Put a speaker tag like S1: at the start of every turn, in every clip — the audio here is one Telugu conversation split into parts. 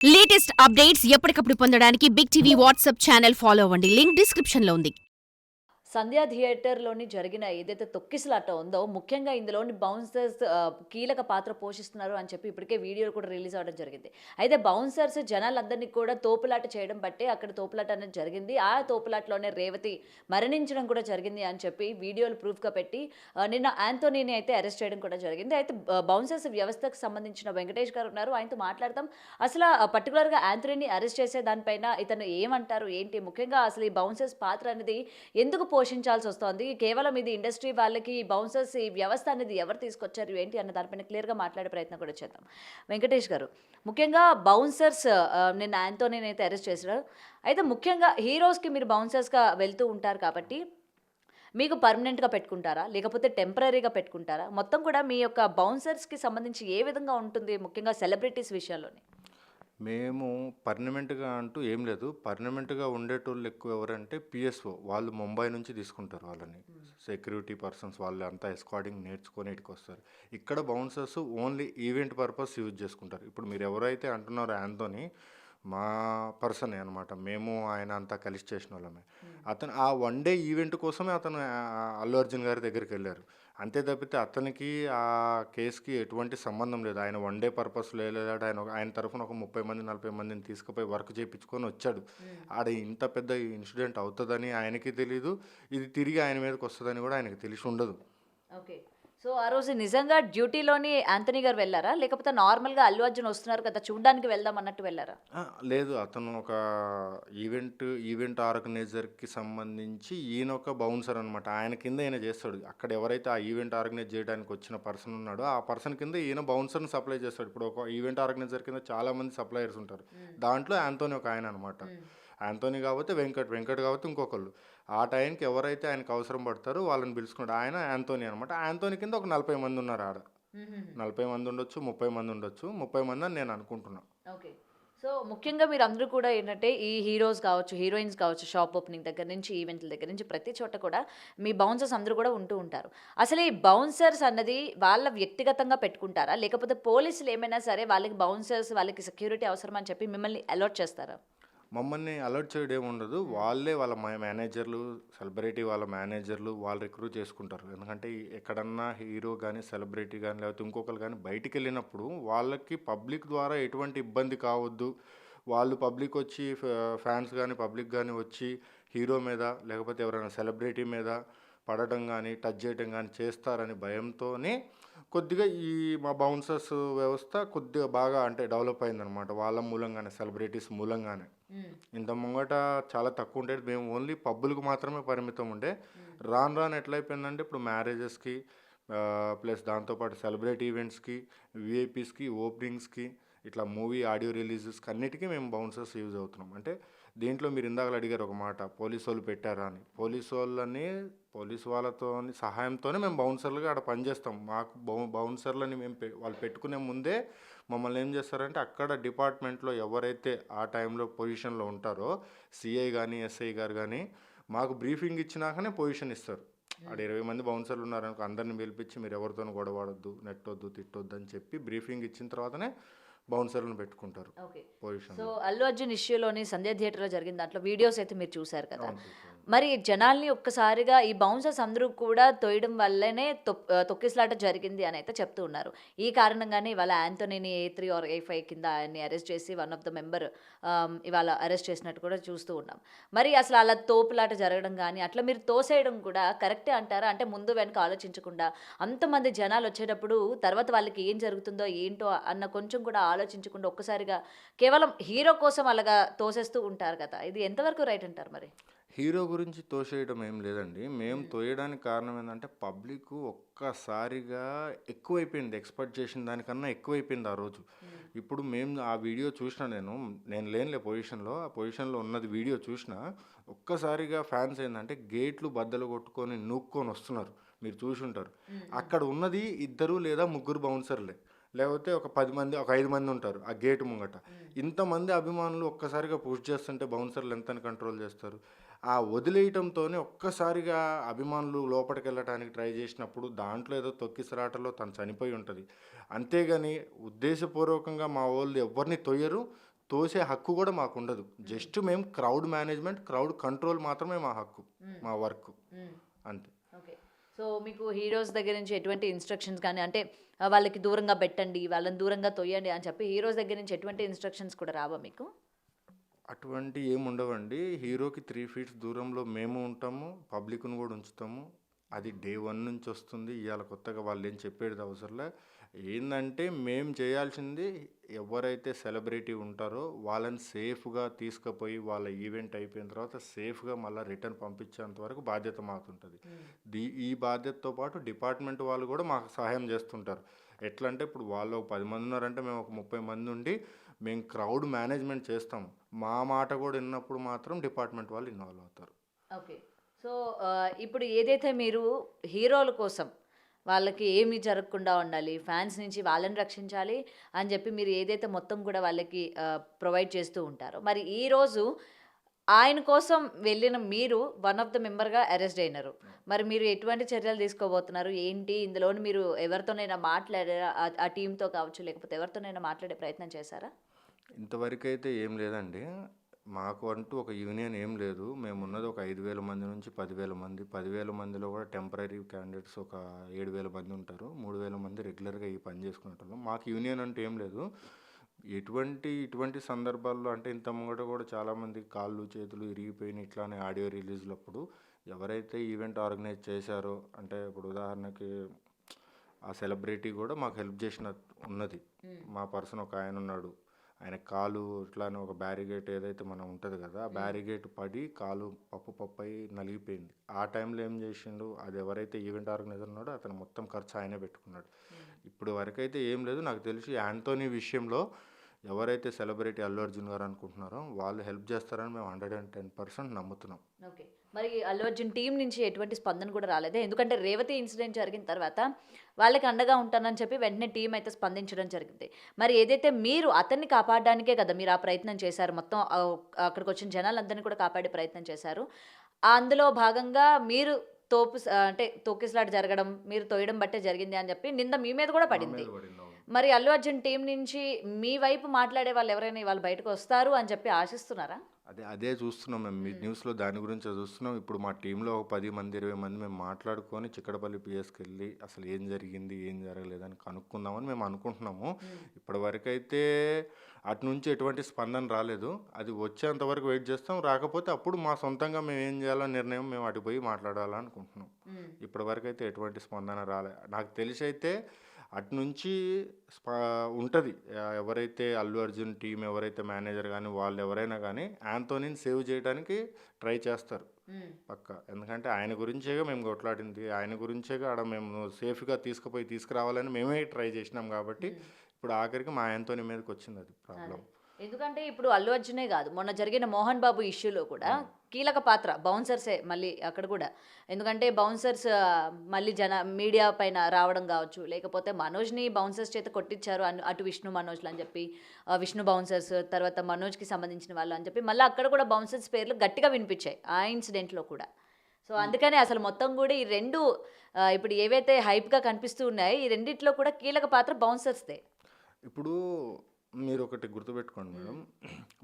S1: లేటెస్ట్ అప్డేట్స్ ఎప్పటికప్పుడు పొందడానికి big TV WhatsApp channel follow అవ్వండి. లింక్ డిస్క్రిప్షన్ లో ఉంది.
S2: సంధ్యా థియేటర్‌లోని జరిగిన ఏదైతే తొక్కిసలాట ఉందో, ముఖ్యంగా ఇందులోని బౌన్సర్స్ కీలక పాత్ర పోషిస్తున్నారు అని చెప్పి ఇప్పటికే వీడియోలు కూడా రిలీజ్ అవ్వడం జరిగింది. అయితే బౌన్సర్స్ జనాలందరినీ కూడా తోపులాట చేయడం బట్టే అక్కడ తోపులాట అనేది జరిగింది. ఆ తోపులాటలోనే రేవతి మరణించడం కూడా జరిగింది అని చెప్పి వీడియోలు ప్రూఫ్‌గా పెట్టి నిన్న యాంథోనీని అయితే అరెస్ట్ చేయడం కూడా జరిగింది. అయితే బౌన్సర్స్ వ్యవస్థకు సంబంధించిన వెంకటేష్ గారు ఉన్నారు. ఆయనతో మాట్లాడదాం. అసల పర్టిక్యులర్‌గా యాంథోనీని అరెస్ట్ చేసే దానిపైన ఇతను ఏమంటారు? ఏంటి? ముఖ్యంగా అసలు ఈ బౌన్సర్స్ పాత్ర అనేది ఎందుకు పోషించాల్సి వస్తోంది? కేవలం ఇది ఇండస్ట్రీ వాళ్ళకి బౌన్సర్స్ ఈ వ్యవస్థ అనేది ఎవరు తీసుకొచ్చారు ఏంటి అన్న దానిపైన క్లియర్‌గా మాట్లాడే ప్రయత్నం కూడా చేద్దాం. వెంకటేష్ గారు, ముఖ్యంగా బౌన్సర్స్ నిన్న యాంథోనీని అయితే అరెస్ట్ చేశారు. అయితే ముఖ్యంగా హీరోస్‌కి మీరు బౌన్సర్స్‌గా వెళ్తూ ఉంటారు కాబట్టి మీకు పర్మనెంట్‌గా పెట్టుకుంటారా? లేకపోతే టెంపరరీగా పెట్టుకుంటారా? మొత్తం కూడా మీ యొక్క బౌన్సర్స్‌కి సంబంధించి ఏ విధంగా ఉంటుంది? ముఖ్యంగా సెలబ్రిటీస్ విషయాల్లోని?
S3: మేము పర్మనెంట్‌గా అంటూ ఏం లేదు. పర్మనెంట్‌గా ఉండేటోళ్ళు ఎక్కువ ఎవరంటే పీఎస్ఓ. వాళ్ళు ముంబై నుంచి తీసుకుంటారు వాళ్ళని. సెక్యూరిటీ పర్సన్స్ వాళ్ళంతా ఎస్కార్టింగ్ నేర్చుకొని ఈడికొస్తారు. ఇక్కడ bouncers only event purpose use చేసుకుంటారు. ఇప్పుడు మీరు ఎవరైతే అంటున్నారో యాంథోనీ మా పర్సనే అనమాట. మేము ఆయన అంతా కలిసి చేసినోళ్ళమే. అతను ఆ వన్ డే ఈవెంట్ కోసమే అతను అల్లు అర్జున్ గారి దగ్గరికెళ్లారు. అంతే తప్పితే అతనికి ఆ కేస్‌కి ఎటువంటి సంబంధం లేదు. ఆయన వన్ డే పర్పస్‌లో ఎళ్ళాడు. ఆయన తరఫున ఒక 30 మంది, 40 మందిని తీసుకుపోయి వర్క్ చేపించుకొని వచ్చాడు. ఆడ ఇంత పెద్ద ఇన్సిడెంట్ అవుతదని ఆయనకి తెలీదు. ఇది తిరిగి ఆయన మీదకొస్తదని కూడా ఆయనకి తెలిసి ఉండదు.
S2: ఓకే. సో, ఆ రోజు నిజంగా డ్యూటీలోని యాంథనీ గారు వెళ్లారా? లేకపోతే నార్మల్‌గా అల్లు అర్జున్ వస్తున్నారు కదా! చూడ్డానికి వెళ్దాం అన్నట్టు వెళ్లారా?
S3: ఆ! లేదు. అతను ఒక ఈవెంట్ ఆర్గనైజర్‌కి సంబంధించి ఈయన ఒక బౌన్సర్ అనమాట. ఆయన కింద ఈయన చేస్తాడు. అక్కడ ఎవరైతే ఆ ఈవెంట్ ఆర్గనైజ్ చేయడానికి వచ్చిన పర్సన్ ఉన్నాడో, ఆ పర్సన్ కింద ఈయన బౌన్సర్‌ని సప్లై చేస్తాడు. ఇప్పుడు ఒక ఈవెంట్ ఆర్గనైజర్ కింద చాలామంది సప్లయర్స్ ఉంటారు. దాంట్లో యాంథోనీ ఒక ఆయన అనమాట. యాంథోనీ కాకపోతే వెంకట్ కాకపోతే ఇంకొకళ్ళు. ఆ టైంకి ఎవరైతే ఆయనకు అవసరం పడతారో వాళ్ళని పిలుచుకున్నాడు. ఆయన యాంథోనీ అనమాట. యాంథోనీ కింద ఒక 40 మంది ఉన్నారు ఆడ.
S2: హుహుహు.
S3: 40 మంది ఉండొచ్చు, 30 మంది ఉండొచ్చు. 30 మంది అని నేను అనుకుంటున్నా.
S2: ఓకే. సో, ముఖ్యంగా మీరందరూ కూడా ఏంటంటే, ఈ హీరోస్ కావచ్చు, హీరోయిన్స్ కావచ్చు, షాప్ ఓపెనింగ్ దగ్గర నుంచి, ఈవెంట్‌ల దగ్గర నుంచి ప్రతి చోట కూడా మీ బౌన్సర్స్ అందరూ కూడా ఉంటూ ఉంటారు. అసలు ఈ బౌన్సర్స్ అన్నది వాళ్ళ వ్యక్తిగతంగా పెట్టుకుంటారా? లేకపోతే పోలీసులు ఏమైనా సరే వాళ్ళకి బౌన్సర్స్, వాళ్ళకి సెక్యూరిటీ అవసరం అని చెప్పి మిమ్మల్ని అలర్ట్ చేస్తారా?
S3: మమ్మల్ని అలర్ట్ చేయడం ఏముండదు. వాళ్ళే వాళ్ళ మేనేజర్లు, సెలబ్రిటీ వాళ్ళ మేనేజర్లు వాళ్ళు రిక్రూట్ చేసుకుంటారు. ఎందుకంటే ఎక్కడన్నా హీరో గానీ, సెలబ్రిటీ గానీ లేకపోతే ఇంకొకళ్ళు గానీ బయటికెళ్ళినప్పుడు వాళ్ళకి పబ్లిక్ ద్వారా ఎటువంటి ఇబ్బంది కావద్దు. వాళ్ళు పబ్లిక్ వచ్చి ఫ్యాన్స్ గానీ, పబ్లిక్ గానీ వచ్చి హీరో మీద లేకపోతే ఎవరైనా సెలబ్రిటీ మీద పడటం గానీ, టచ్ చేయటం గానీ చేస్తారని భయంతోనే కొద్దిగా ఈ మా బౌన్సర్స్ వ్యవస్థ కొద్దిగా బాగా అంటే డెవలప్ అయిందనమాట. వాళ్ళ మూలంగానే, సెలబ్రిటీస్ మూలంగానే.
S2: హ్మ్.
S3: ఇంత ముంగట చాలా తక్కువ ఉండేది. మేము ఓన్లీ పబ్బులకు మాత్రమే పరిమితం ఉండే. రాను రాను ఎట్లయిపోయిందంటే ఇప్పుడు మ్యారేజెస్‌కి ప్లస్ దాంతోపాటు సెలబ్రిటీ ఈవెంట్స్‌కి, వీఐపీస్‌కి, ఓపెనింగ్స్‌కి ఇట్లా మూవీ ఆడియో రిలీజెస్‌కి అన్నిటికీ మేము బౌన్సర్స్ యూజ్ అవుతున్నాం. అంటే దీంట్లో మీరు ఇందాకల అడిగారు ఒక మాట పోలీసోళ్ళు పెట్టారా అని. పోలీసు వాళ్ళతోని సహాయంతోనే మేము బౌన్సర్లుగా ఆడ పనిచేస్తాం. మాకు బౌన్సర్లని మేము వాళ్ళు పెట్టుకునే ముందే మమ్మల్ని ఏం చేస్తారంటే అక్కడ డిపార్ట్మెంట్లో ఎవరైతే ఆ టైంలో పొజిషన్‌లో ఉంటారో సీఐ గానీ, ఎస్ఐ గారు గానీ మాకు బ్రీఫింగ్ ఇచ్చినాకనే పొజిషన్ ఇస్తారు. ఆడ 20 మంది బౌన్సర్లు ఉన్నారనుకో అందరిని పిలిపించి మీరు ఎవరితోనూ గొడవ పడొద్దు, నెట్టొద్దు, తిట్టొద్దు అని చెప్పి బ్రీఫింగ్ ఇచ్చిన తర్వాతనే బౌన్సర్‌లను పెట్టుకుంటారు
S2: ఓకే. సో,
S3: పొజిషన్‌లో.
S2: అల్లు అర్జున్ ఇష్యూలోని సంధ్య థియేటర్‌లో జరిగిన దాంట్లో వీడియోస్ అయితే మీరు చూసారు కదా!
S3: అవును చూసాను.
S2: మరి జనాల్ని ఒక్కసారిగా ఈ బౌన్సర్స్ అందరూ కూడా తొయడం వల్లనే తొక్కిసలాట జరిగింది అని అయితే చెప్తూ ఉన్నారు. ఈ కారణంగానే ఇవాళ యాంథోనీని ఏ3 ఆర్ ఏ5 కింద ఆయన్ని అరెస్ట్ చేసి వన్ ఆఫ్ ద మెంబర్ ఇవాళ అరెస్ట్ చేసినట్టు కూడా చూస్తూ ఉన్నాం. మరి అసలు అలా తోపులాట జరగడం గానీ, అట్లా మీరు తోసేయడం కూడా కరెక్టే అంటారా? అంటే ముందు వెనక ఆలోచించకుండా అంతమంది జనాలు వచ్చేటప్పుడు తర్వాత వాళ్ళకి ఏం జరుగుతుందో ఏంటో అన్న కొంచెం కూడా ఆలోచించకుండా ఒక్కసారిగా కేవలం హీరో కోసం అలాగా తోసేస్తూ ఉంటారు కదా! ఇది ఎంతవరకు రైట్ అంటారు మరి?
S3: హీరో గురించి తోసేయడం ఏం లేదండి. మేము తోయడానికి కారణం ఏందంటే పబ్లిక్ ఒక్కసారిగా ఎక్కువైపోయింది. ఎక్స్‌పెక్ట్ చేసిన దానికన్నా ఎక్కువైపోయింది ఆ రోజు. ఇప్పుడు మేము ఆ వీడియో చూసినా నేను లేనులే పొజిషన్‌లో. ఆ పొజిషన్‌లో ఉన్నది వీడియో చూసినా ఒక్కసారిగా ఫ్యాన్స్ ఏందంటే గేట్లు బద్దలు కొట్టుకొని నూక్కొని వస్తున్నారు. మీరు చూసుంటారు. అక్కడ ఉన్నది ఇద్దరు లేదా ముగ్గురు బౌన్సర్‌లే. లేకపోతే ఒక 10 మంది, ఒక 5 మంది ఉంటారు ఆ గేట్ ముంగట. ఇంతమంది అభిమానులు ఒక్కసారిగా పుష్ చేస్తుంటే బౌన్సర్లు ఎంతని కంట్రోల్ చేస్తారు? ఆ వదిలేయటంతోనే ఒక్కసారిగా అభిమానులు లోపటికెళ్ళటానికి ట్రై చేసినప్పుడు దాంట్లో ఏదో తొక్కిసలాటలో తను చనిపోయి ఉంటది. అంతేగాని ఉద్దేశపూర్వకంగా మా వోళ్ళు ఎవ్వరిని తొయ్యరు. తోసే హక్కు కూడా మాకు ఉండదు. జస్ట్ మేము క్రౌడ్ మేనేజ్మెంట్, క్రౌడ్ కంట్రోల్ మాత్రమే మా హక్కు, మా వర్క్ అంతే.
S2: ఓకే. సో మీకు హీరోస్ దగ్గర నుంచి ఎటువంటి ఇన్స్ట్రక్షన్స్ కానీ అంటే వాళ్ళకి దూరంగా పెట్టండి, వాళ్ళని దూరంగా తొయ్యండి అని చెప్పి హీరోస్ దగ్గర నుంచి ఎటువంటి ఇన్స్ట్రక్షన్స్ కూడా రావా మీకు?
S3: అటువంటి ఏమి ఉండవండి. హీరోకి 3 ఫీట్స్ దూరంలో మేము ఉంటాము, పబ్లిక్ను కూడా ఉంచుతాము. అది డే 1 నుంచి వస్తుంది. ఇవాళ కొత్తగా వాళ్ళు ఏం చెప్పేది అవసరంలే. ఏందంటే మేము చేయాల్సింది ఎవరైతే సెలబ్రిటీ ఉంటారో వాళ్ళని సేఫ్గా తీసుకుపోయి వాళ్ళ ఈవెంట్ అయిపోయిన తర్వాత సేఫ్గా మళ్ళీ రిటర్న్ పంపించేంత వరకు బాధ్యత మాకుంటుంది. ఈ బాధ్యతతో పాటు డిపార్ట్మెంట్ వాళ్ళు కూడా మాకు సహాయం చేస్తుంటారు. ఎట్లా అంటే ఇప్పుడు వాళ్ళు ఒక 10 మంది ఉన్నారంటే మేము ఒక 30 మంది ఉండి మేము క్రౌడ్ మేనేజ్మెంట్ చేస్తాం. మా మాట కూడా విన్నప్పుడు మాత్రం డిపార్ట్మెంట్ వాళ్ళు ఇన్వాల్వ్ అవుతారు.
S2: ఓకే. సో ఇప్పుడు ఏదైతే మీరు హీరోల కోసం వాళ్ళకి ఏమి జరగకుండా ఉండాలి, ఫ్యాన్స్ నుంచి వాళ్ళని రక్షించాలి అని చెప్పి మీరు ఏదైతే మొత్తం కూడా వాళ్ళకి ప్రొవైడ్ చేస్తూ ఉంటారో, మరి ఈరోజు ఆయన కోసం వెళ్ళిన మీరు వన్ ఆఫ్ ద మెంబర్గా అరెస్ట్ అయినారు. మరి మీరు ఎటువంటి చర్యలు తీసుకోబోతున్నారు ఏంటి? ఇందులోని మీరు ఎవరితోనైనా మాట్లాడారా? ఆ టీంతో కావచ్చు, లేకపోతే ఎవరితోనైనా మాట్లాడే ప్రయత్నం చేశారా?
S3: ఇంతవరకైతే ఏం లేదండి. మాకు అంటూ ఒక యూనియన్ ఏం లేదు. మేమున్నది ఒక 5,000 మంది నుంచి 10,000 మంది. 10,000 మందిలో కూడా టెంపరరీ క్యాండిడేట్స్ ఒక 7,000 మంది ఉంటారు. 3,000 మంది రెగ్యులర్గా ఈ పని చేసుకునేటోళ్ళం. మాకు యూనియన్ అంటే ఏం లేదు. ఇటువంటి సందర్భాల్లో అంటే ఇంత ముంగట కూడా చాలామంది కాళ్ళు చేతులు ఇరిగిపోయిన ఇట్లానే ఆడియో రిలీజ్లప్పుడు ఎవరైతే ఈవెంట్ ఆర్గనైజ్ చేశారో, అంటే ఇప్పుడు ఉదాహరణకి ఆ సెలబ్రిటీ కూడా మాకు హెల్ప్ చేసిన ఉన్నది. మా పర్సన్ ఒక ఆయన ఉన్నాడు. ఆయన కాలు ఇట్లానే ఒక బ్యారిగేట్ ఏదైతే మనం ఉంటుంది కదా, ఆ బ్యారిగేట్ పడి కాలు పప్పు అయి నలిగిపోయింది. ఆ టైంలో ఏం చేసిండు, అది ఎవరైతే ఈవెంట్ ఆర్గనైజర్ ఉన్నాడో అతను మొత్తం ఖర్చు ఆయనే పెట్టుకున్నాడు. ఇప్పుడు వరకైతే ఏం లేదు. నాకు తెలిసి యాంటోనీ విషయంలో ఎవరైతే సెలబ్రిటీ అల్లు అర్జున్ గారు అనుకుంటున్నారో వాళ్ళు హెల్ప్ చేస్తారని మేము 110% నమ్ముతున్నాం.
S2: ఓకే. మరి అల్లు అర్జున్ టీం నుంచి ఎటువంటి స్పందన కూడా రాలేదా? ఎందుకంటే రేవతి ఇన్సిడెంట్ జరిగిన తర్వాత వాళ్ళకి అండగా ఉంటానని చెప్పి వెంటనే టీం అయితే స్పందించడం జరిగింది. మరి ఏదైతే మీరు అతన్ని కాపాడడానికే కదా మీరు ఆ ప్రయత్నం చేశారు, మొత్తం అక్కడికి వచ్చిన జనాలందరినీ కూడా కాపాడే ప్రయత్నం చేశారు. అందులో భాగంగా మీరు అంటే తోకిసలాట జరగడం, మీరు తోయడం బట్టే జరిగింది అని చెప్పి నింద మీ మీద కూడా పడింది. మరి అల్లు అర్జున్ టీం నుంచి మీ వైపు మాట్లాడే వాళ్ళు ఎవరైనా వాళ్ళు బయటకు వస్తారు అని చెప్పి ఆశిస్తున్నారా?
S3: అదే చూస్తున్నాం మేము. మీ న్యూస్లో దాని గురించే చూస్తున్నాం. ఇప్పుడు మా టీంలో ఒక 10 మంది 20 మంది మేము మాట్లాడుకొని చిక్కడపల్లి పిఎస్కి వెళ్ళి అసలు ఏం జరిగింది ఏం జరగలేదని కనుక్కుందామని మేము అనుకుంటున్నాము. ఇప్పటి వరకైతే అటు నుంచి ఎటువంటి స్పందన రాలేదు. అది వచ్చేంత వరకు వెయిట్ చేస్తాం. రాకపోతే అప్పుడు మా సొంతంగా మేము ఏం చేయాలో నిర్ణయం మేము అటు పోయి మాట్లాడాలనుకుంటున్నాం. ఇప్పటి వరకైతే ఎటువంటి స్పందన రాలే. నాకు తెలిసి అయితే అటు నుంచి ఉంటుంది. ఎవరైతే అల్లు అర్జున్ టీం ఎవరైతే మేనేజర్ కానీ వాళ్ళు ఎవరైనా కానీ యాంటోనీని సేవ్ చేయడానికి ట్రై చేస్తారు పక్కా. ఎందుకంటే ఆయన గురించేగా మేము కొట్లాడింది, ఆయన గురించేగా ఆడ మేము సేఫ్గా తీసుకురావాలని మేమే ట్రై చేసినాం. కాబట్టి ఇప్పుడు ఆఖరికి మా యాంటోనీ మీదకి వచ్చింది అది ప్రాబ్లం.
S2: ఎందుకంటే ఇప్పుడు అల్లు అర్జునే కాదు, మొన్న జరిగిన మోహన్ బాబు ఇష్యూలో కూడా కీలక పాత్ర బౌన్సర్సే మళ్ళీ అక్కడ కూడా. ఎందుకంటే బౌన్సర్స్ మళ్ళీ మీడియా పైన రావడం కావచ్చు, లేకపోతే మనోజ్ని బౌన్సర్స్ చేత కొట్టించారు అటు విష్ణు మనోజ్లు అని చెప్పి, విష్ణు బౌన్సర్స్ తర్వాత మనోజ్కి సంబంధించిన వాళ్ళు అని చెప్పి మళ్ళీ అక్కడ కూడా బౌన్సర్స్ పేర్లు గట్టిగా వినిపించాయి ఆ ఇన్సిడెంట్లో కూడా. సో అందుకనే అసలు మొత్తం కూడా ఈ రెండు ఇప్పుడు ఏవైతే హైప్గా కనిపిస్తూ ఉన్నాయో ఈ రెండిట్లో కూడా కీలక పాత్ర బౌన్సర్స్దే.
S3: ఇప్పుడు మీరు ఒకటి గుర్తుపెట్టుకోండి మేడం,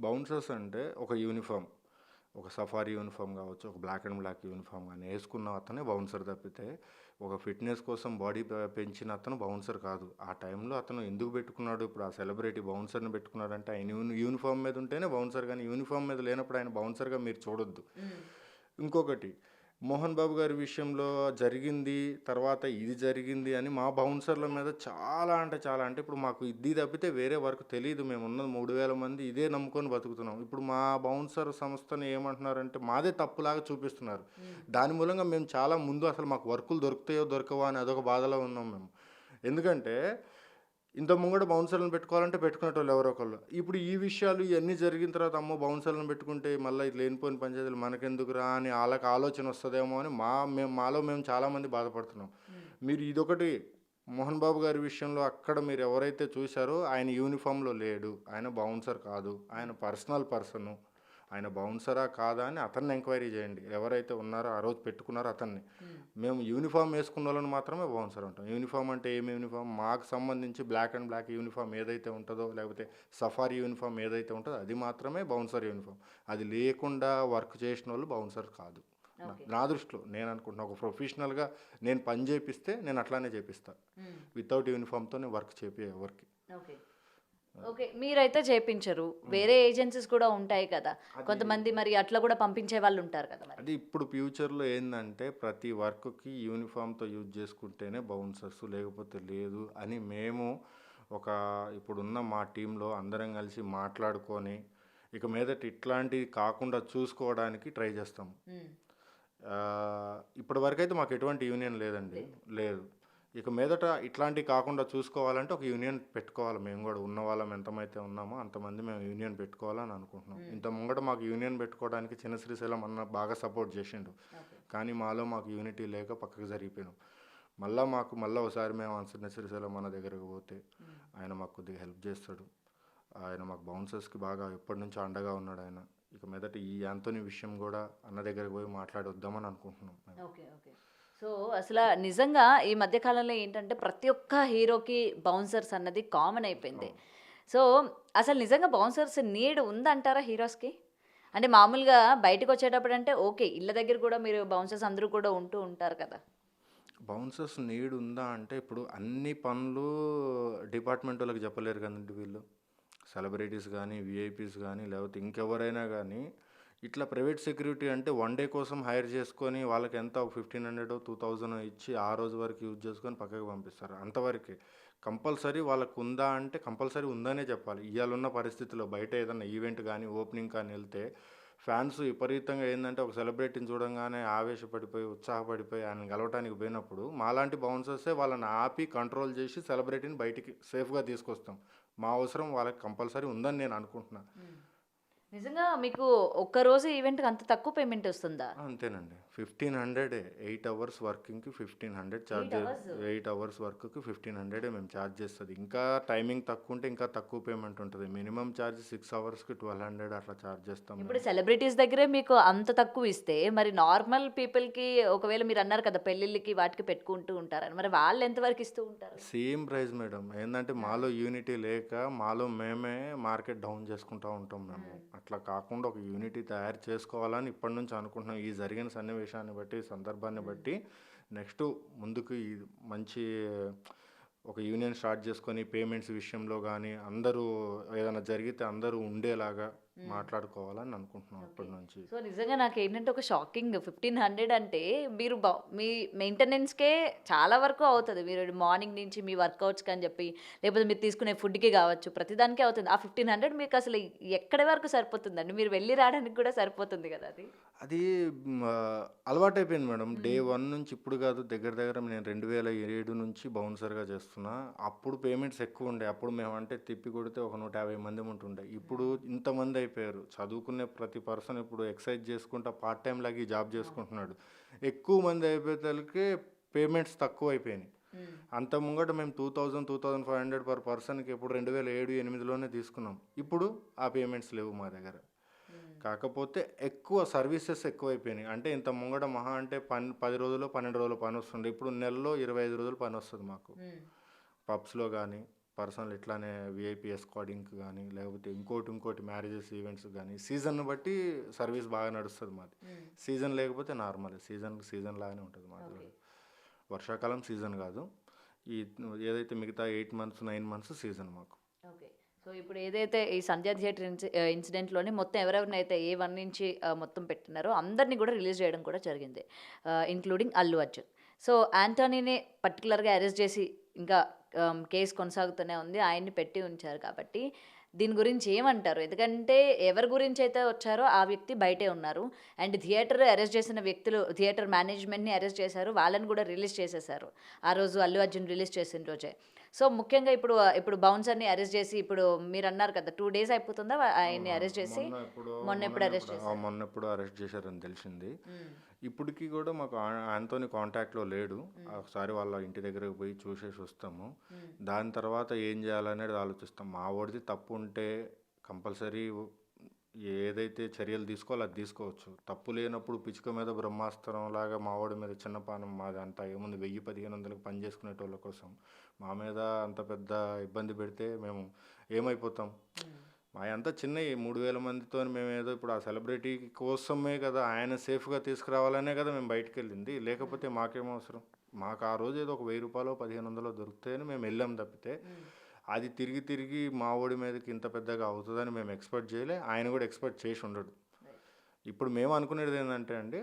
S3: బౌన్సర్స్ అంటే ఒక యూనిఫామ్, ఒక సఫారీ యూనిఫామ్ కావచ్చు, ఒక బ్లాక్ అండ్ బ్లాక్ యూనిఫామ్ కానీ వేసుకున్న అతనే బౌన్సర్ తప్పితే ఒక ఫిట్నెస్ కోసం బాడీ పెంచిన అతను బౌన్సర్ కాదు. ఆ టైంలో అతను ఎందుకు పెట్టుకున్నాడు, ఇప్పుడు ఆ సెలబ్రిటీ బౌన్సర్ని పెట్టుకున్నాడంటే ఆయన యూనిఫామ్ మీద ఉంటేనే బౌన్సర్, కానీ యూనిఫామ్ మీద లేనప్పుడు ఆయన బౌన్సర్గా మీరు చూడొద్దు. ఇంకొకటి మోహన్ బాబు గారి విషయంలో జరిగింది తర్వాత ఇది జరిగింది అని మా బౌన్సర్ల మీద చాలా అంటే ఇప్పుడు మాకు ఇది తప్పితే వేరే వర్క్ తెలియదు. మేము ఉన్నది 3,000 మంది ఇదే నమ్ముకొని బతుకుతున్నాం. ఇప్పుడు మా బౌన్సర్ సంస్థను ఏమంటున్నారంటే మాదే తప్పులాగా చూపిస్తున్నారు. దాని మూలంగా మేము చాలా ముందు అసలు మాకు వర్కులు దొరుకుతాయో దొరకవో అని అదొక బాధలో ఉన్నాం మేము. ఎందుకంటే ఇంత ముంగడ బౌన్సర్లను పెట్టుకోవాలంటే పెట్టుకునేటోళ్ళు ఎవరో ఒకళ్ళు. ఇప్పుడు ఈ విషయాలు ఇవన్నీ జరిగిన తర్వాత అమ్మో బౌన్సర్లను పెట్టుకుంటే మళ్ళీ ఇట్లా లేనిపోయిన పంచాయతీలు మనకెందుకురా అని వాళ్ళకి ఆలోచన వస్తుందేమో అని మాలో మేము చాలామంది బాధపడుతున్నాం. మీరు ఇదొకటి మోహన్ బాబు గారి విషయంలో అక్కడ మీరు ఎవరైతే చూశారో ఆయన యూనిఫామ్లో లేడు, ఆయన బౌన్సర్ కాదు, ఆయన పర్సనల్ పర్సను. ఆయన బౌన్సరా కాదా అని అతన్ని ఎంక్వైరీ చేయండి. ఎవరైతే ఉన్నారో ఆ రోజు పెట్టుకున్నారో అతన్ని. మేము యూనిఫామ్ వేసుకున్న వాళ్ళని మాత్రమే బౌన్సర్ అంటాం. యూనిఫామ్ అంటే ఏమి యూనిఫామ్? మాకు సంబంధించి బ్లాక్ అండ్ బ్లాక్ యూనిఫామ్ ఏదైతే ఉంటుందో, లేకపోతే సఫారీ యూనిఫామ్ ఏదైతే ఉంటుందో అది మాత్రమే బౌన్సర్ యూనిఫామ్. అది లేకుండా వర్క్ చేసిన వాళ్ళు బౌన్సర్ కాదు. నా దృష్టిలో నేను అనుకుంటున్నా, ఒక ప్రొఫెషనల్గా నేను పని చేపిస్తే నేను అట్లానే చేపిస్తా. వితౌట్ యూనిఫామ్తో నేను వర్క్ చేపి ఎవరికి.
S2: ఓకే, మీరైతే చేపించరు. వేరే ఏజెన్సీస్ కూడా ఉంటాయి కదా, కొంతమంది మరి అట్లా కూడా పంపించే వాళ్ళు ఉంటారు కదా. మరి
S3: అది ఇప్పుడు ఫ్యూచర్లో ఏంటంటే ప్రతి వర్క్కి యూనిఫామ్తో యూజ్ చేసుకుంటేనే బౌన్సర్స్, లేకపోతే లేదు అని మేము ఇప్పుడున్న మా టీంలో అందరం కలిసి మాట్లాడుకొని ఇక మీదట ఇట్లాంటివి కాకుండా చూసుకోవడానికి ట్రై చేస్తాం. ఇప్పటి వరకు అయితే మాకు ఎటువంటి యూనియన్ లేదండి, లేదు. ఇక మీదట ఇట్లాంటివి కాకుండా చూసుకోవాలంటే ఒక యూనియన్ పెట్టుకోవాలి. మేము కూడా ఉన్న వాళ్ళం ఎంతమైతే ఉన్నామో అంతమంది మేము యూనియన్ పెట్టుకోవాలని అనుకుంటున్నాం. ఇంత ముంగట మాకు యూనియన్ పెట్టుకోవడానికి చిన్న శ్రీశైలం అన్న బాగా సపోర్ట్ చేసిండు, కానీ మాకు యూనిటీ లేక పక్కకు జరిగిపోయినాం. మళ్ళీ ఒకసారి మేము చిన్న శ్రీశైలం అన్న దగ్గరకు పోతే ఆయన మాకు కొద్దిగా హెల్ప్ చేస్తాడు. ఆయన మాకు బౌన్సర్స్కి బాగా ఎప్పటి నుంచో అండగా ఉన్నాడు ఆయన. ఇక మీదట ఈ యాంతోనీ విషయం కూడా అన్న దగ్గరకు పోయి మాట్లాడి వద్దామని అనుకుంటున్నాం.
S2: ఓకే. సో అసలు నిజంగా ఈ మధ్యకాలంలో ఏంటంటే ప్రతి ఒక్క హీరోకి బౌన్సర్స్ అన్నది కామన్ అయిపోయింది. సో అసలు నిజంగా బౌన్సర్స్ నీడ్ ఉందంటారా హీరోస్కి? అంటే మామూలుగా బయటకు వచ్చేటప్పుడు అంటే ఓకే, ఇళ్ళ దగ్గర కూడా మీరు బౌన్సర్స్ అందరూ కూడా ఉంటూ ఉంటారు కదా.
S3: బౌన్సర్స్ నీడ్ ఉందా అంటే ఇప్పుడు అన్ని పనులు డిపార్ట్మెంట్ వాళ్ళకి చెప్పలేరు కదండి వీళ్ళు. సెలబ్రిటీస్ కానీ, విఐపీస్ కానీ, లేకపోతే ఇంకెవరైనా కానీ ఇట్లా ప్రైవేట్ సెక్యూరిటీ అంటే వన్ డే కోసం హైర్ చేసుకొని వాళ్ళకి ఎంత 1500 2000 ఇచ్చి ఆ రోజు వరకు యూజ్ చేసుకొని పక్కకు పంపిస్తారు. అంతవరకే. కంపల్సరీ వాళ్ళకు ఉందా అంటే కంపల్సరీ ఉందనే చెప్పాలి. ఇవాళ పరిస్థితిలో బయట ఏదైనా ఈవెంట్ కానీ, ఓపెనింగ్ కానీ వెళ్తే ఫ్యాన్స్ విపరీతంగా ఏంటంటే ఒక సెలబ్రిటీని చూడంగానే ఆవేశపడిపోయి, ఉత్సాహపడిపోయి ఆయన కలవటానికి పోయినప్పుడు మాలాంటి బౌన్సర్సే వాళ్ళని ఆపి కంట్రోల్ చేసి సెలబ్రిటీని బయటికి సేఫ్గా తీసుకొస్తాం. మా అవసరం వాళ్ళకి కంపల్సరీ ఉందని నేను అనుకుంటున్నా.
S2: నిజంగా మీకు ఒక్కరోజు ఈవెంట్కి అంత తక్కువ పేమెంట్ వస్తుందా?
S3: అంతేనండి, 1500 8 అవర్స్ వర్కింగ్కి 1500 ఛార్జ్. 8 అవర్స్ వర్క్కి 1500 మేము ఛార్జ్ చేస్తుంది. ఇంకా టైమింగ్ తక్కువ ఉంటే ఇంకా తక్కువ పేమెంట్ ఉంటుంది. మినిమం ఛార్జ్ 6 అవర్స్కి 1200 అట్లా ఛార్జ్ చేస్తాం.
S2: ఇప్పుడు సెలబ్రిటీస్ దగ్గరే మీకు అంత తక్కువ ఇస్తే మరి నార్మల్ పీపుల్కి ఒకవేళ మీరు అన్నారు కదా పెళ్ళిళ్ళకి వాటికి పెట్టుకుంటూ ఉంటారని, మరి వాళ్ళు ఎంతవరకు ఇస్తూ ఉంటారు?
S3: Same price madam. ఏంటంటే మాలో యూనిటీ లేక మాలో మేమే మార్కెట్ డౌన్ చేసుకుంటూ ఉంటాం మేము. అట్లా కాకుండా ఒక యూనిటీ తయారు చేసుకోవాలని ఇప్పటి నుంచి అనుకుంటున్నాం. ఈ జరిగిన సన్నివేశాన్ని బట్టి, సందర్భాన్ని బట్టి నెక్స్ట్ ముందుకు ఈ మంచి ఒక యూనియన్ స్టార్ట్ చేసుకొని పేమెంట్స్ విషయంలో కానీ అందరూ ఏదైనా జరిగితే అందరూ ఉండేలాగా మాట్లాడుకోవాలని అనుకుంటున్నాం ఇప్పటి నుంచి.
S2: సో నిజంగా నాకు ఏంటంటే ఒక షాకింగ్, 1500 అంటే మీరు మీ మెయింటెనెన్స్కే చాలా వరకు అవుతుంది. మీరు మార్నింగ్ నుంచి మీ వర్కౌట్స్కి అని చెప్పి, లేకపోతే మీరు తీసుకునే ఫుడ్కి కావచ్చు, ప్రతిదానికే అవుతుంది. ఆ 1500 మీకు అసలు ఎక్కడి వరకు సరిపోతుందండి? మీరు వెళ్ళి రావడానికి కూడా సరిపోతుంది కదా.
S3: అది అలవాటైపోయింది మేడం. డే 1 నుంచి ఇప్పుడు కాదు, దగ్గర నేను 2007 నుంచి బౌన్సర్గా చేస్తున్నా. అప్పుడు పేమెంట్స్ ఎక్కువ ఉండే. అప్పుడు మేమంటే తిప్పి కొడితే ఒక 150 మంది ఉంటుండే. ఇప్పుడు ఇంతమంది అయిపోయారు. చదువుకునే ప్రతి పర్సన్ ఇప్పుడు ఎక్సైజ్ చేసుకుంటా పార్ట్ టైం లాగా ఈ జాబ్ చేసుకుంటున్నాడు. ఎక్కువ మంది అయిపోయేసరికి పేమెంట్స్ తక్కువ అయిపోయినాయి. అంత ముంగట మేము 2500 పర్ పర్సన్కి ఇప్పుడు 2007-8లోనే తీసుకున్నాం. ఇప్పుడు ఆ పేమెంట్స్ లేవు మా దగ్గర. కాకపోతే ఎక్కువ సర్వీసెస్ ఎక్కువైపోయినాయి. అంటే ఇంత ముంగట మహా అంటే 10 రోజులు 12 రోజులు పని వస్తుండే. ఇప్పుడు నెలలో 25 రోజులు పని వస్తుంది మాకు. పబ్స్లో కానీ, పర్సనల్ ఇట్లానే విఐపీ ఎస్కార్డింగ్కి కానీ, లేకపోతే ఇంకోటి మ్యారేజెస్ ఈవెంట్స్ కానీ సీజన్ బట్టి సర్వీస్ బాగా నడుస్తుంది మాది. సీజన్ లేకపోతే నార్మల్, సీజన్ లాగానే ఉంటుంది మాది. వర్షాకాలం సీజన్ కాదు. ఏదైతే మిగతా 8 months 9 months సీజన్ మాకు.
S2: ఓకే. సో ఇప్పుడు ఏదైతే ఈ సంధ్య థియేటర్ ఇన్సిడెంట్లోనే మొత్తం ఎవరెవరినైతే A1 నుంచి మొత్తం పెట్టినారో అందరినీ కూడా రిలీజ్ చేయడం కూడా జరిగింది, ఇంక్లూడింగ్ అల్లు అర్జున్. సో యాంటోనీని పర్టికులర్గా అరెస్ట్ చేసి ఇంకా కేసు కొనసాగుతూనే ఉంది, ఆయన్ని పెట్టి ఉంచారు. కాబట్టి దీని గురించి ఏమంటారు? ఎందుకంటే ఎవరి గురించి అయితే వచ్చారో ఆ వ్యక్తి బయటే ఉన్నారు. అండ్ థియేటర్ అరెస్ట్ చేసిన వ్యక్తులు థియేటర్ మేనేజ్మెంట్ని అరెస్ట్ చేశారు, వాళ్ళని కూడా రిలీజ్ చేసేసారు ఆ రోజు, అల్లు అర్జున్ రిలీజ్ చేసిన రోజే. సో ముఖ్యంగా ఇప్పుడు బౌన్సర్ని అరెస్ట్ చేసి, ఇప్పుడు మీరు అన్నారు కదా 2 days అయిపోతుందా ఆయన్ని అరెస్ట్ చేసి? మొన్న
S3: ఎప్పుడు అరెస్ట్ చేశారని తెలిసింది. ఇప్పటికీ కూడా మాకు ఆయనతోని కాంటాక్ట్లో లేడు. ఒకసారి వాళ్ళ ఇంటి దగ్గరకు పోయి చూసేసి వస్తాము. దాని తర్వాత ఏం చేయాలనేది ఆలోచిస్తాం. మా వాడిది తప్పు ఉంటే కంపల్సరీ ఏదైతే చర్యలు తీసుకోవాలో అది తీసుకోవచ్చు. తప్పు లేనప్పుడు పిచ్చుక మీద బ్రహ్మాస్త్రం లాగా మావాడి మీద చిన్న పానం మాది అంతా ఏముంది 1000-1500కి పని చేసుకునేటోళ్ళ కోసం మా మీద అంత పెద్ద ఇబ్బంది పెడితే మేము ఏమైపోతాం? మాయంతా చిన్నవి 3000 మందితో మేము ఏదో ఇప్పుడు ఆ సెలబ్రిటీ కోసమే కదా ఆయన సేఫ్గా తీసుకురావాలనే కదా మేము బయటికి వెళ్ళింది. లేకపోతే మాకేం అవసరం? మాకు ఆ రోజు ఏదో ఒక 1000 రూపాయలు 1500 దొరికితేనే మేము వెళ్ళాం తప్పితే అది తిరిగి తిరిగి మా ఓడి మీదకి ఇంత పెద్దగా అవుతుందని మేము ఎక్స్పెక్ట్ చేయలే. ఆయన కూడా ఎక్స్పెక్ట్ చేసి ఉండడు. ఇప్పుడు మేము అనుకునేది ఏంటంటే అండి,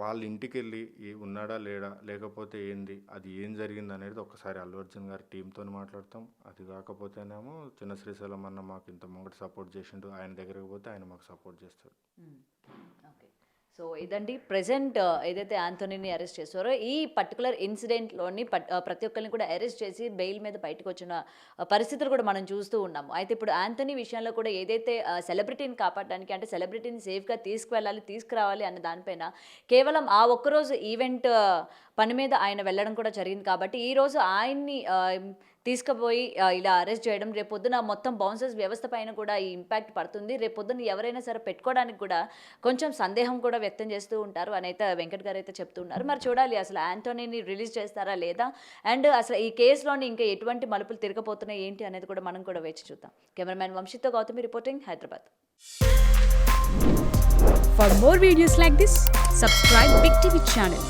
S3: వాళ్ళ ఇంటికి వెళ్ళి ఉన్నాడా లేడా లేకపోతే ఏంది అది ఏం జరిగింది అనేది ఒకసారి అల్లు అర్జున్ గారి టీంతో మాట్లాడతాం. అది కాకపోతేనేమో చిన్న శ్రీశైలం అన్న మాకు ఇంత ముంగట సపోర్ట్ చేసిండు, ఆయన దగ్గరికి పోతే ఆయన మాకు సపోర్ట్ చేస్తాడు.
S2: ఓకే. సో ఇదండి ప్రెసెంట్ ఏదైతే యాంథోనీని అరెస్ట్ చేశారో ఈ పర్టికులర్ ఇన్సిడెంట్లోని ప్రతి ఒక్కరిని కూడా అరెస్ట్ చేసి బెయిల్ మీద బయటకు వచ్చిన పరిస్థితులు కూడా మనం చూస్తూ ఉన్నాము. అయితే ఇప్పుడు యాంథోనీ విషయంలో కూడా ఏదైతే సెలబ్రిటీని కాపాడడానికి అంటే సెలబ్రిటీని సేఫ్గా తీసుకువెళ్ళాలి తీసుకురావాలి అన్న దానిపైన కేవలం ఆ ఒక్కరోజు ఈవెంట్ పని మీద ఆయన వెళ్ళడం కూడా జరిగింది కాబట్టి ఈరోజు ఆయన్ని తీసుకుపోయి ఇలా అరెస్ట్ చేయడం రేపొద్దున మొత్తం బౌన్సర్స్ వ్యవస్థ పైన కూడా ఈ ఇంపాక్ట్ పడుతుంది. రేపొద్దున ఎవరైనా సరే పెట్టుకోవడానికి కూడా కొంచెం సందేహం కూడా వ్యక్తం చేస్తూ ఉంటారు అని అయితే వెంకట్ గారు అయితే చెప్తున్నారు. మరి చూడాలి అసలు యాంథోనీని రిలీజ్ చేస్తారా లేదా, అండ్ అసలు ఈ కేసులోని ఇంకా ఎటువంటి మలుపులు తిరగబోతున్నాయి ఏంటి అనేది కూడా మనం కూడా వేచి చూద్దాం. కెమెరామ్యాన్ వంశీతో Gautami reporting, Hyderabad.
S4: For more videos like this, subscribe Big TV channel.